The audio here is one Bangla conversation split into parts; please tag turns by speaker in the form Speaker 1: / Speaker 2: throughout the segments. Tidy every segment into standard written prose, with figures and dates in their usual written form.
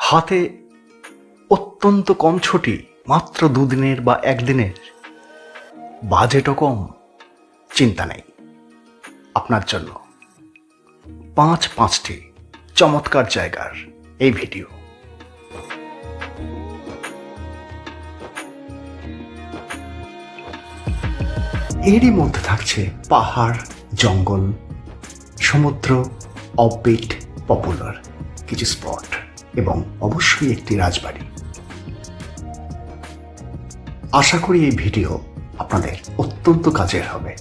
Speaker 1: হাতে অত্যন্ত কম ছুটি, মাত্র 2 দিনের বা 1 দিনের, বাজেটও কম, চিন্তা নেই। আপনার জন্য 5টি চমৎকার জায়গার এই ভিডিও। এরই মধ্যে থাকছে পাহাড়, জঙ্গল, সমুদ্র, অফবিট, পপুলার কিছু স্পট এবং অবশ্যই একটি রাজবাড়ি। আশা করি এই ভিডিও আপনাদের অত্যন্ত কাজের হবে।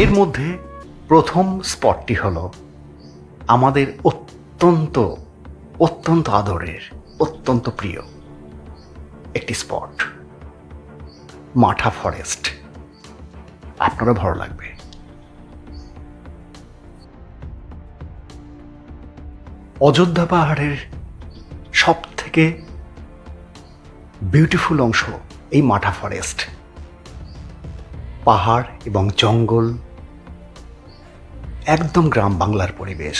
Speaker 1: এর মধ্যে প্রথম স্পটটি হলো আমাদের অত্যন্ত আদরের, অত্যন্ত প্রিয় একটি স্পট, মাঠা ফরেস্ট। আপনারও ভালো লাগবে। অযোধ্যা পাহাড়ের সব থেকে বিউটিফুল অংশ এই মাঠা ফরেস্ট। পাহাড় এবং জঙ্গল, একদম গ্রাম বাংলার পরিবেশ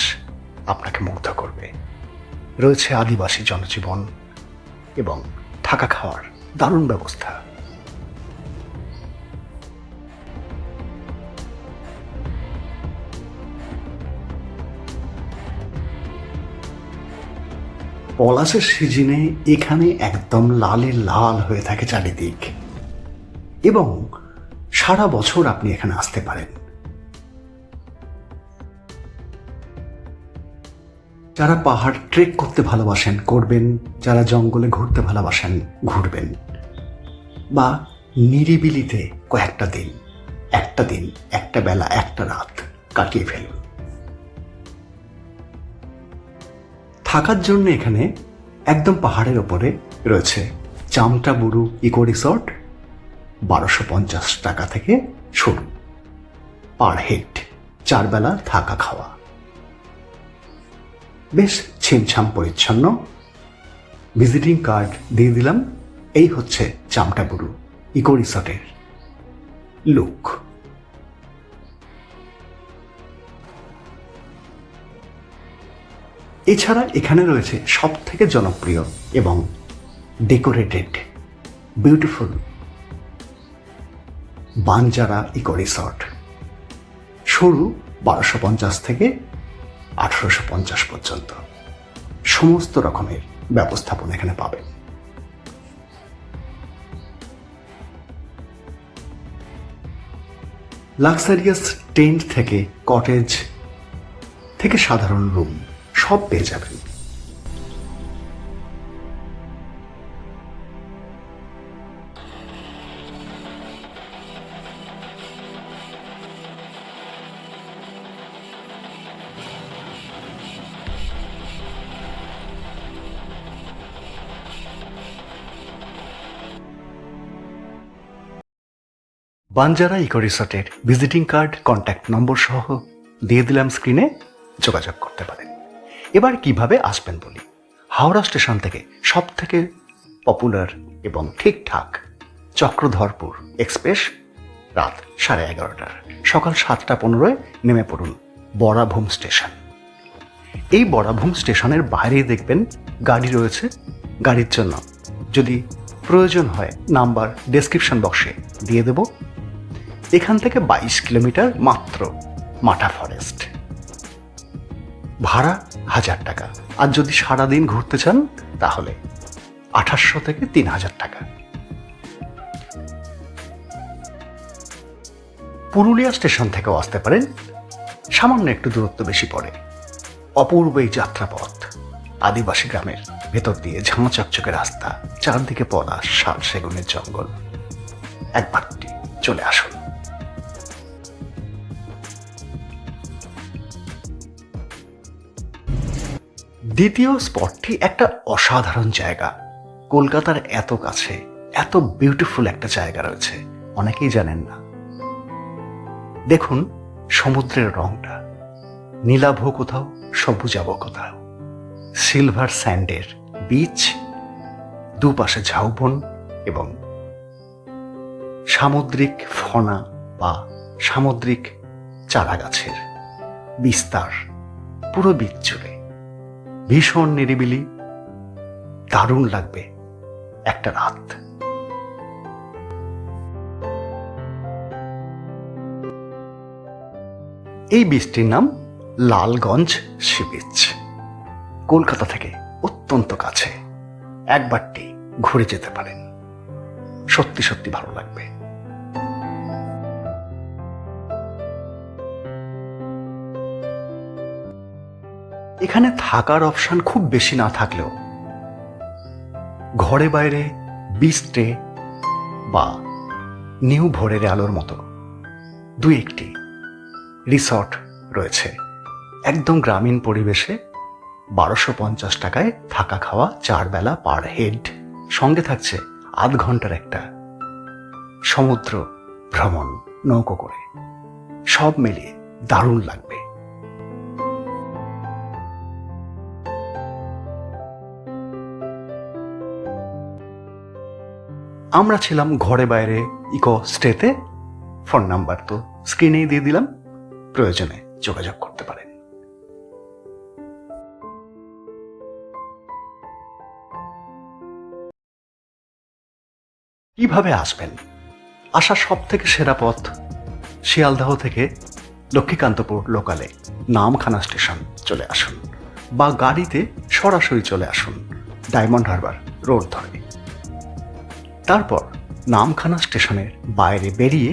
Speaker 1: আপনাকে মুগ্ধ করবে। রয়েছে আদিবাসী জনজীবন এবং থাকা খাওয়ার দারুণ ব্যবস্থা। পলাশের সিজনে এখানে একদম লালে লাল হয়ে থাকে চারিদিক, এবং সারা বছর আপনি এখানে আসতে পারেন। যারা পাহাড় ট্রেক করতে ভালোবাসেন করবেন, যারা জঙ্গলে ঘুরতে ভালোবাসেন ঘুরবেন, বা নিরিবিলিতে কয়েকটা দিন, একটা বেলা, একটা রাত কাটিয়ে ফেলুন। থাকার জন্য এখানে একদম পাহাড়ের ওপরে রয়েছে চামটাবুরু ইকো রিসর্ট। 1250 টাকা থেকে শুরু, পার হেড, 4 বেলা থাকা খাওয়া, বেশ ছিমছাম পরিচ্ছন্ন। ভিজিটিং কার্ড দিয়ে দিলাম। এই হচ্ছে চামটাবুরু ইকো রিসর্টের লুক। এছাড়া এখানে রয়েছে সব থেকে জনপ্রিয় এবং decorated beautiful Banjara eco resort. শুরু 1250 থেকে 1850 পর্যন্ত সমস্ত রকমের ব্যবস্থাপনা এখানে পাবেন। লাক্সারিয়াস টেন্ট থেকে কটেজ থেকে সাধারণ রুম সব পেয়ে যাবেন। বাঞ্জারা ইকো রিসর্টের ভিজিটিং কার্ড, কন্ট্যাক্ট নম্বর সহ দিয়ে দিলাম স্ক্রিনে, যোগাযোগ করতে পারেন। এবার কিভাবে আসবেন বলি। হাওড়া স্টেশন থেকে সব থেকে পপুলার এবং ঠিকঠাক চক্রধরপুর এক্সপ্রেস রাত 11:30, সকাল 7:15 নেমে পড়ুন বরাভূম স্টেশন। এই বরাভূম স্টেশনের বাইরেই দেখবেন গাড়ি রয়েছে। গাড়ির জন্য যদি প্রয়োজন হয় নাম্বার ডেসক্রিপশন বক্সে দিয়ে দেব। এখান থেকে 22 কিলোমিটার মাত্র মাঠা ফরেস্ট। ভাড়া 1000 টাকা, আর যদি সারাদিন ঘুরতে চান তাহলে 2800 থেকে 3000 টাকা। পুরুলিয়া স্টেশন থেকেও আসতে পারেন, সামান্য একটু দূরত্ব বেশি পড়ে। অপূর্ব এই যাত্রাপথ, আদিবাসী গ্রামের ভেতর দিয়ে ঝাঁ চকচকে রাস্তা, চারদিকে পলাশ, শাল, সেগুনের জঙ্গল। একবারটি চলে আসুন। দ্বিতীয় স্পটটি একটা অসাধারণ জায়গা। কলকাতার এত কাছে এত বিউটিফুল একটা জায়গা রয়েছে, অনেকেই জানেন না। দেখুন সমুদ্রের রংটা, নীলাভ কোথাও, সবুজাভ কোথাও, সিলভার স্যান্ডের বিচ, দুপাশে ঝাউবন এবং সামুদ্রিক ফনা বা সামুদ্রিক চারা গাছের বিস্তার পুরো বিচ জুড়ে। ভীষণ নিরিবিলি, দারুণ লাগবে একটা রাত। এই বীচটির নাম লালগঞ্জ সি বিচ। কলকাতা থেকে অত্যন্ত কাছে, একবারটি ঘুরে যেতে পারেন, সত্যি সত্যি ভালো লাগবে। এখানে থাকার অপশন খুব বেশি না থাকলেও ঘরে বাইরে বিচ স্টে বা নিউ ভোরের আলোর মতো দু একটি রিসর্ট রয়েছে একদম গ্রামীণ পরিবেশে। 1250 টাকায় থাকা খাওয়া 4 বেলা পার হেড, সঙ্গে থাকছে আধ ঘন্টার একটা সমুদ্র ভ্রমণ নৌকো করে। সব মিলিয়ে দারুণ লাগবে। আমরা ছিলাম ঘরে বাইরে ইকো স্টেতে। ফোন নাম্বার তো স্ক্রিনেই দিয়ে দিলাম, প্রয়োজনে যোগাযোগ করতে পারেন। কিভাবে আসবেন? আসার সব থেকে সেরা পথ শিয়ালদহ থেকে লক্ষ্মীকান্তপুর লোকালে নামখানা স্টেশন চলে আসুন, বা গাড়িতে সরাসরি চলে আসুন ডায়মন্ড হারবার রোড ধরে। তারপর নামখানা স্টেশনের বাইরে বেরিয়ে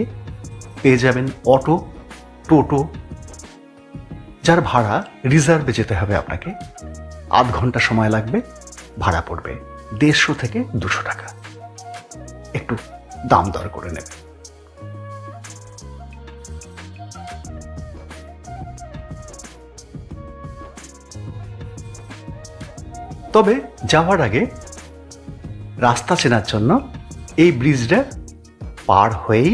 Speaker 1: পেয়ে যাবেন অটো, টোটো, যার ভাড়া রিজার্ভে যেতে হবে আপনাকে। আধ ঘন্টা সময় লাগবে, ভাড়া পড়বে 150 থেকে 200 টাকা। একটু দাম দর করে নেবে। তবে যাওয়ার আগে রাস্তা চেনার জন্য এই ব্রিজটা পার হয়েই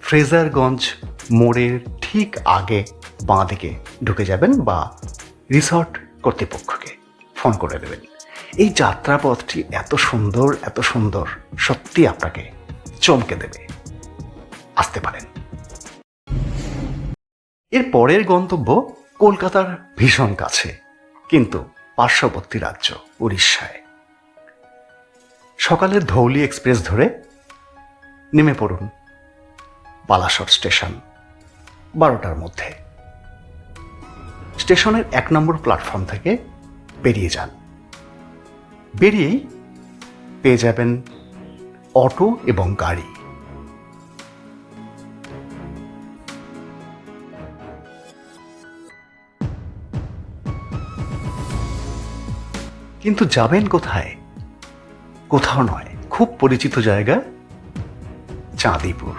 Speaker 1: ফ্রেজারগঞ্জ মোড়ের ঠিক আগে বাঁ দিকে ঢুকে যাবেন, বা রিসর্ট কর্তৃপক্ষকে ফোন করে দেবেন। এই যাত্রাপথটি এত সুন্দর, এত সুন্দর, সত্যি আপনাকে চমকে দেবে। আসতে পারেন। এর পরের গন্তব্য কলকাতার ভীষণ কাছে, কিন্তু পার্শ্ববর্তী রাজ্য উড়িষ্যায়। সকালের ধৌলি এক্সপ্রেস ধরে নেমে পড়ুন বালাসর স্টেশন 12টার মধ্যে। স্টেশনের 1 নম্বর প্ল্যাটফর্ম থেকে বেরিয়ে যান। বেরিয়েই পেয়ে যাবেন অটো এবং গাড়ি। কিন্তু যাবেন কোথায়? কোথাও নয়, খুব পরিচিত জায়গা, চাঁদিপুর।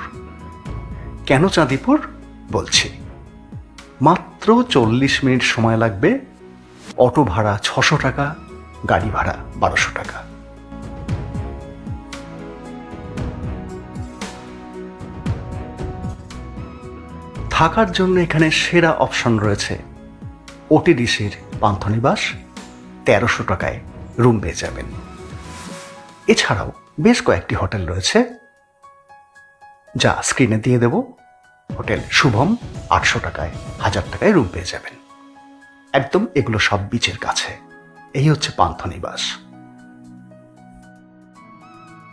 Speaker 1: কেন চাঁদিপুর বলছি? মাত্র 40 মিনিট সময় লাগবে। অটো ভাড়া 600 টাকা, গাড়ি ভাড়া 1200 টাকা। থাকার জন্য এখানে সেরা অপশন রয়েছে। ওটিডিসির পান্থনিবাস 1300 টাকায় রুম পেয়ে যাবেন। এছাড়াও বেশ কয়েকটি হোটেল রয়েছে, যা স্ক্রিনে দিয়ে দেব। হোটেল শুভম 800 টাকায়, 1000 টাকায় রুম পেয়ে যাবেন। একদম এগুলো সব বিচের কাছে। এই হচ্ছে পান্থনিবাস।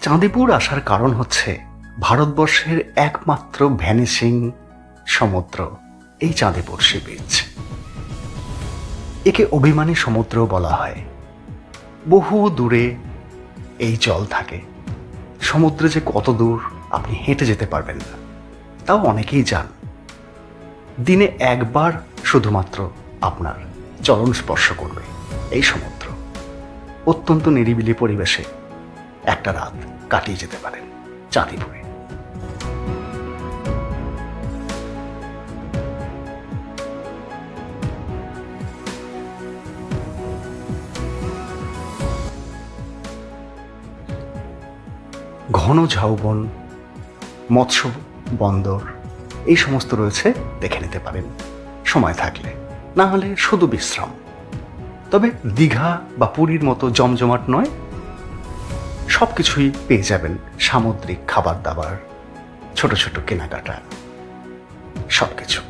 Speaker 1: চাঁদিপুর আসার কারণ হচ্ছে ভারতবর্ষের একমাত্র ভ্যানিশিং সমুদ্র এই চাঁদিপুর সি বিচ। একে অভিমানী সমুদ্র বলা হয়। বহু দূরে এই জল থাকে। সমুদ্রে যে কত দূর আপনি হেঁটে যেতে পারবেন না, তাও অনেকেই যান। দিনে একবার শুধুমাত্র আপনার চরণ স্পর্শ করবে এই সমুদ্র। অত্যন্ত নিরিবিলি পরিবেশে একটা রাত কাটিয়ে যেতে পারেন চাঁদিপুরে। ঘন ঝাউবন, মৎস্য বন্দর, এই সমস্ত রয়েছে, দেখে নিতে পারেন সময় থাকলে। না হলে শুধু বিশ্রাম। তবে দীঘা বা পুরীর মতো জমজমাট নয়, সব কিছুই পেয়ে যাবেন। সামুদ্রিক খাবার দাবার, ছোট ছোট কেনাকাটা, সবকিছু।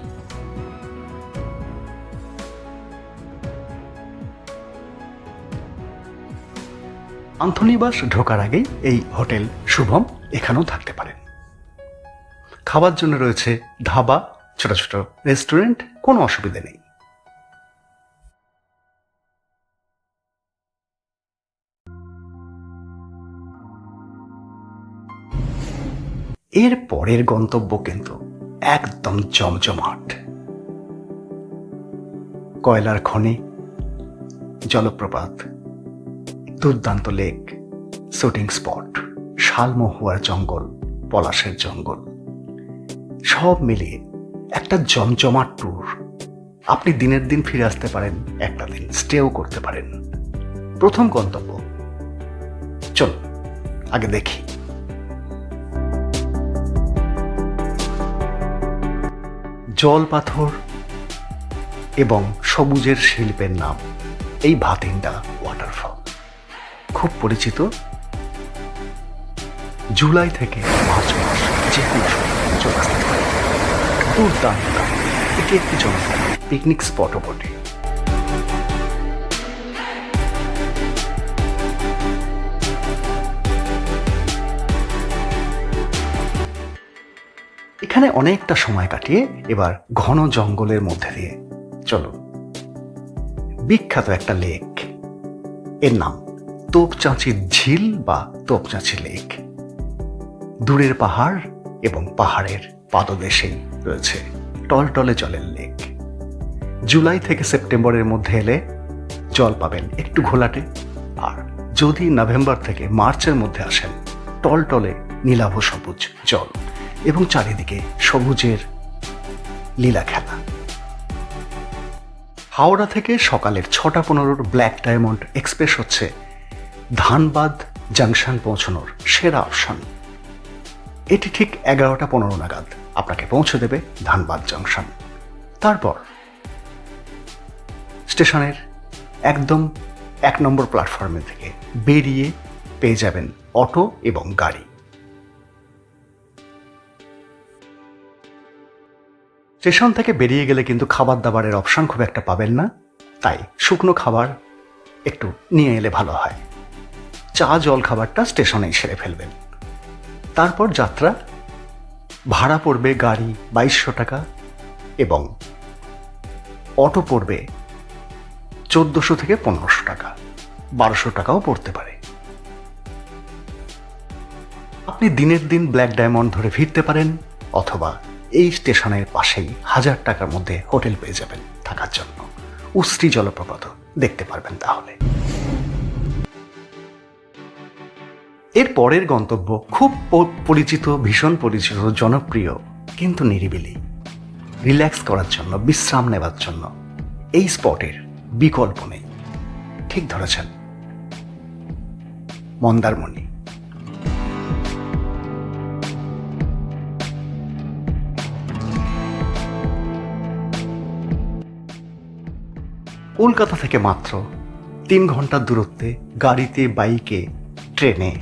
Speaker 1: আন্থনিবাস ঢোকার আগেই এই হোটেল শুভম এখানেও থাকতে পারেন। খাবার জন্য রয়েছে ধাবা, ছোট ছোট রেস্টুরেন্ট, কোনো অসুবিধা নেই। এর পরের গন্তব্য কিন্তু একদম জমজমাট। কয়লার খনি, জলপ্রপাত, দুর্দান্ত লেক, শুটিং স্পট, শালমহুয়ার জঙ্গল, পলাশের জঙ্গল, সব মিলিয়ে একটা জমজমাট ট্যুর। আপনি দিনের দিন ফিরে আসতে পারেন, একটা দিন স্টেও করতে পারেন। প্রথম গন্তব্য, চলুন আগে দেখি। জল পাথর এবং সবুজের শিল্পের নাম এই ভাতিন্ডা ওয়াটারফল। খুব পরিচিত। জুলাই থেকে মার্চ মাস যে কোনো সময় চলে আসতে পারে। দুর্দান্ত, এটি একটি জনপ্রিয় পিকনিক স্পটও বটে। এখানে অনেকটা সময় কাটিয়ে এবার ঘন জঙ্গলের মধ্যে দিয়ে চলুন বিখ্যাত একটা লেক, এর নাম তোপচাঁচি ঝিল বা তোপচাঁচি লেক। দূরের পাহাড় এবং পাহাড়ের পাদদেশেই রয়েছে টলটলে জলের লেক। জুলাই থেকে সেপ্টেম্বরের মধ্যে এলে জল পাবেন একটু ঘোলাটে, আর যদি নভেম্বর থেকে মার্চের মধ্যে আসেন টলটলে নীলাভ সবুজ জল এবং চারিদিকে সবুজের লীলা খেলা। হাওড়া থেকে সকালের 6:15 ব্ল্যাক ডায়মন্ড এক্সপ্রেস হচ্ছে ধানবাদ জাংশন পৌঁছানোর সেরা অপশন। এটি ঠিক 11:15 নাগাদ আপনাকে পৌঁছে দেবে ধানবাদ জংশন। তারপর স্টেশনের একদম 1 নম্বর প্ল্যাটফর্মে থেকে বেরিয়ে পেয়ে যাবেন অটো এবং গাড়ি। স্টেশন থেকে বেরিয়ে গেলে কিন্তু খাবার দাবারের অপশন খুব একটা পাবেন না, তাই শুকনো খাবার একটু নিয়ে এলে ভালো হয়। চা জল খাবারটা স্টেশনেই সেরে ফেলবেন। তারপর যাত্রা। ভাড়া পড়বে গাড়ি 2200 টাকা এবং অটো পড়বে 1400 থেকে 1500 টাকা, 1200 টাকাও পড়তে পারে। আপনি দিনের দিন ব্ল্যাক ডায়মন্ড ধরে ফিরতে পারেন, অথবা এই স্টেশনের পাশেই 1000 টাকার মধ্যে হোটেল পেয়ে যাবেন থাকার জন্য। উশ্রী জলপ্রপাত দেখতে পারবেন তাহলে। এর পরের গন্তব্য খুব পরিচিত, ভীষণ পরিচিত, জনপ্রিয়, কিন্তু নিরিবিলি। রিল্যাক্স করার জন্য, বিশ্রাম নেওয়ার জন্য এই স্পটের বিকল্প নেই। ঠিক ধরেছেন, মন্দারমণি। কলকাতা থেকে মাত্র 3 ঘন্টার দূরত্বে গাড়িতে, বাইকে, ট্রেনে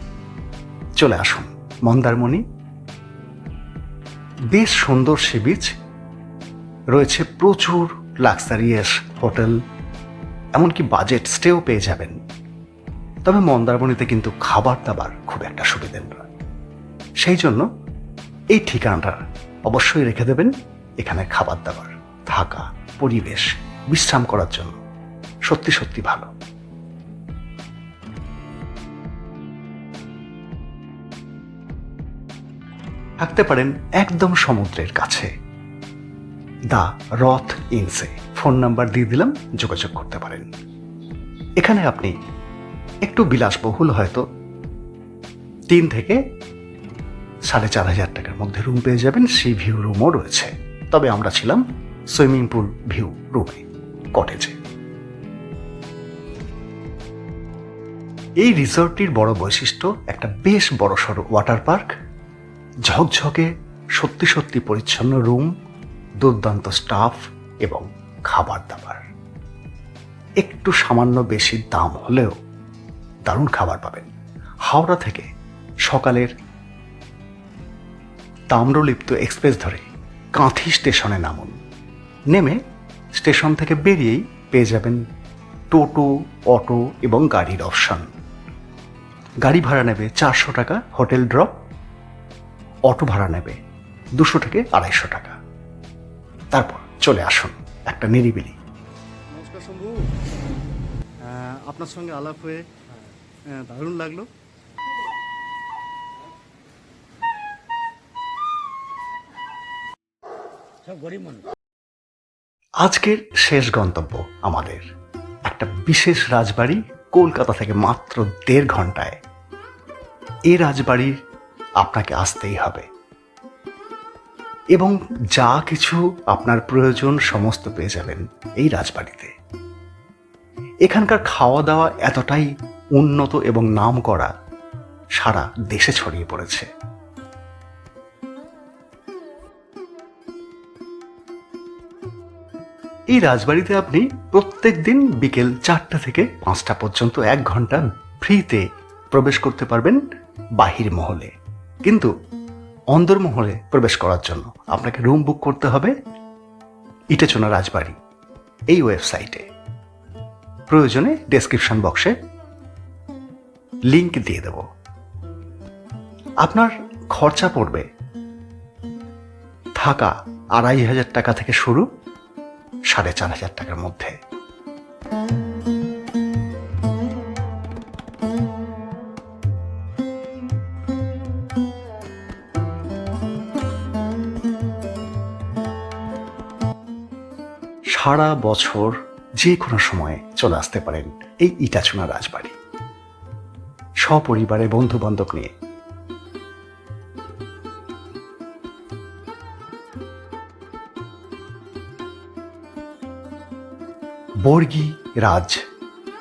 Speaker 1: চলে আসুন মন্দারমণি। বেশ সুন্দর সি বিচ রয়েছে, প্রচুর লাক্সারিয়াস হোটেল, এমনকি বাজেট স্টেও পেয়ে যাবেন। তবে মন্দারমণিতে কিন্তু খাবার দাবার খুব একটা সুবিধে নয়, সেই জন্য এই ঠিকানাটা অবশ্যই রেখে দেবেন। এখানে খাবার দাবার, থাকা, পরিবেশ, বিশ্রাম করার জন্য সত্যি সত্যি ভালো। থাকতে পারেন একদম সমুদ্রের কাছে। দ্য রথ ইনসে ফোন নাম্বার দিয়ে দিলাম, যোগাযোগ করতে পারেন। এখানে আপনি একটু বিলাসবহুল হয়তো 3 থেকে 4500 টাকার মধ্যে রুম পেয়ে যাবেন। সি ভিউ রুমও রয়েছে, তবে আমরা ছিলাম সুইমিং পুল ভিউ রুমে, কটেজে। এই রিসর্টটির বড় বৈশিষ্ট্য একটা বেশ বড়সড় ওয়াটার পার্ক, ঝকঝকে সত্যি সত্যি পরিচ্ছন্ন রুম, দুর্দান্ত স্টাফ এবং খাবার দাবার। একটু সামান্য বেশি দাম হলেও দারুণ খাবার পাবেন। হাওড়া থেকে সকালের তাম্রলিপ্ত এক্সপ্রেস ধরে কাঁথি স্টেশনে নামুন। নেমে স্টেশন থেকে বেরিয়েই পেয়ে যাবেন টোটো, অটো এবং গাড়ির অপশন। গাড়ি ভাড়া নেবে 400 টাকা হোটেল ড্রপ, অটো ভাড়া নেবে 200 থেকে 250 টাকা। তারপর চলে আসুন একটা নিরিবিলি।
Speaker 2: নমস্কার শম্ভু, আপনার সঙ্গে আলাপ হয়ে দারুণ লাগলো। সব গরিব মানুষ।
Speaker 1: আজকের শেষ গন্তব্য আমাদের একটা বিশেষ রাজবাড়ি, কলকাতা থেকে মাত্র 1.5 ঘন্টায়। এই রাজবাড়ি আপনাকে আসতেই হবে এবং যা কিছু আপনার প্রয়োজন সমস্ত পেয়ে যাবেন এই রাজবাড়িতে। এখানকার খাওয়া দাওয়া এতটাই উন্নত এবং নাম করা, সারা দেশে ছড়িয়ে পড়েছে। এই রাজবাড়িতে আপনি প্রত্যেক দিন বিকেল 4টা থেকে 5টা পর্যন্ত 1 ঘন্টা ফ্রিতে প্রবেশ করতে পারবেন বাহির মহলে। কিন্তু অন্দরমহলে প্রবেশ করার জন্য আপনাকে রুম বুক করতে হবে ইটাচোনা রাজবাড়ি এই ওয়েবসাইটে। প্রয়োজনে ডেসক্রিপশন বক্সে লিংক দিয়ে দেব। আপনার খরচা পড়বে থাকা 2500 টাকা থেকে শুরু 4500 টাকার মধ্যে। সারা বছর যে কোনো সময়ে চলে আসতে পারেন এই ইটাচোনা রাজবাড়ি সপরিবারে, বন্ধু বান্ধব নিয়ে। বর্গী রাজ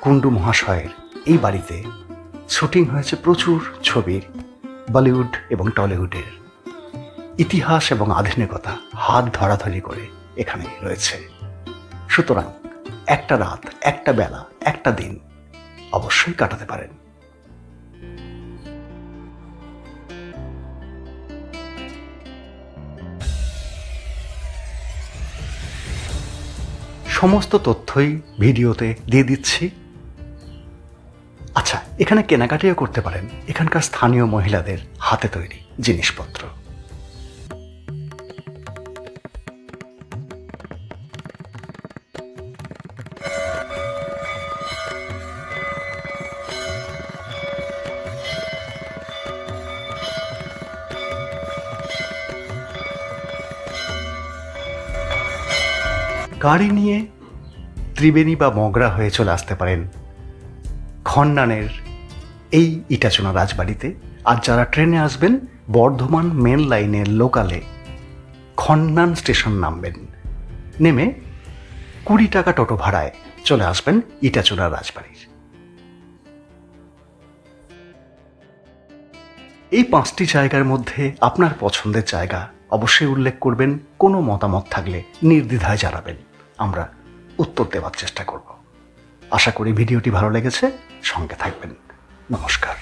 Speaker 1: কুণ্ডু মহাশয়ের এই বাড়িতে শুটিং হয়েছে প্রচুর ছবির, বলিউড এবং টলিউডের। ইতিহাস এবং আধুনিকতা হাত ধরাধরি করে এখানে রয়েছে। সুতরাং একটা রাত, একটা বেলা, একটা দিন অবশ্যই কাটাতে পারেন। সমস্ত তথ্যই ভিডিওতে দিয়ে দিচ্ছি। আচ্ছা, এখানে কেনাকাটিও করতে পারেন এখানকার স্থানীয় মহিলাদের হাতে তৈরি জিনিসপত্র। গাড়ি নিয়ে ত্রিবেণী বা মগরা হয়ে চলে আসতে পারেন খন্ডানের এই ইটাচোনা রাজবাড়িতে। আর যারা ট্রেনে আসবেন, বর্ধমান মেন লাইনের লোকালে খন্ডান স্টেশন নামবেন। নেমে 20 টাকা টোটো ভাড়ায় চলে আসবেন ইটাচোনা রাজবাড়ির। এই 5টি জায়গার মধ্যে আপনার পছন্দের জায়গা অবশ্যই উল্লেখ করবেন। কোনো মতামত থাকলে নির্দ্বিধায় জানাবেন, আমরা উত্তর দেওয়ার চেষ্টা করব। আশা করি ভিডিওটি ভালো লেগেছে, সঙ্গে থাকবেন। নমস্কার।